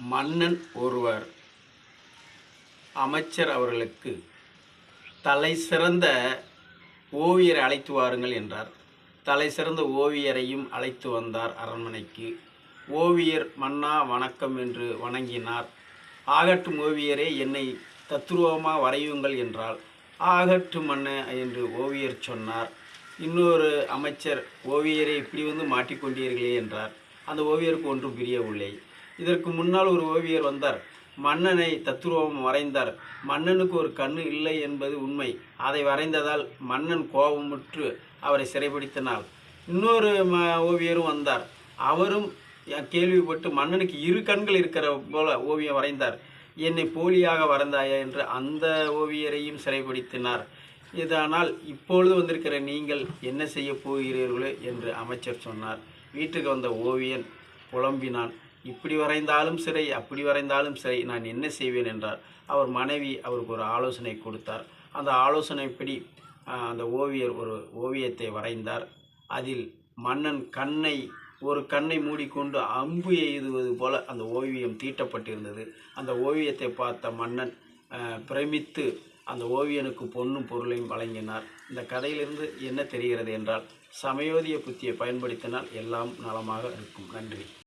மன்னன் ஒருவர் அமைச்சர் அவர்களுக்கு தலை சிறந்த ஓவியரை அழைத்து வாருங்கள் என்றார். தலை சிறந்த ஓவியரையும் அழைத்து வந்தார் அரண்மனைக்கு. ஓவியர் மன்னா வணக்கம் என்று வணங்கினார். ஆகட்டும் ஓவியரே, என்னை தத்ரூபமாக வரையுங்கள் என்றால், ஆகட்டும் மன்ன என்று ஓவியர் சொன்னார். இன்னொரு அமைச்சர், ஓவியரை இப்படி வந்து மாட்டிக்கொண்டீர்களே என்றார். அந்த ஓவியருக்கு ஒன்றும் புரியவில்லை. இதற்கு முன்னால் ஒரு ஓவியர் வந்தார். மன்னனை தத்துருவம் வரைந்தார். மன்னனுக்கு ஒரு கண்ணு இல்லை என்பது உண்மை. அதை வரைந்ததால் மன்னன் கோபமுற்று அவரை சிறைப்பிடித்தனால் இன்னொரு ஓவியரும் வந்தார். அவரும் கேள்விப்பட்டு மன்னனுக்கு இரு கண்கள் இருக்கிற போல ஓவியம் வரைந்தார். என்னை போலியாக வரைந்தாயா என்று அந்த ஓவியரையும் சிறைப்பிடித்தினார். இதனால் இப்பொழுது வந்திருக்கிற நீங்கள் என்ன செய்ய போகிறீர்களோ என்று அமைச்சர் சொன்னார். வீட்டுக்கு வந்த ஓவியன் புலம்பினான். இப்படி வரைந்தாலும் சிறை, அப்படி வரைந்தாலும் சிறை, நான் என்ன செய்வேன் என்றார். அவர் மனைவி அவருக்கு ஒரு ஆலோசனை கொடுத்தார். அந்த ஆலோசனைப்படி அந்த ஓவியர் ஒரு ஓவியத்தை வரைந்தார். அதில் மன்னன் ஒரு கண்ணை மூடிக்கொண்டு அம்பு எய்துவது போல அந்த ஓவியம் தீட்டப்பட்டிருந்தது. அந்த ஓவியத்தை பார்த்த மன்னன் பிரமித்து அந்த ஓவியனுக்கு பொன்னும் பொருளையும் வழங்கினார். இந்த கதையிலிருந்து என்ன தெரிகிறது என்றால், சமயோதிய புத்தியை பயன்படுத்தினால் எல்லாம் நலமாக இருக்கும். நன்றி.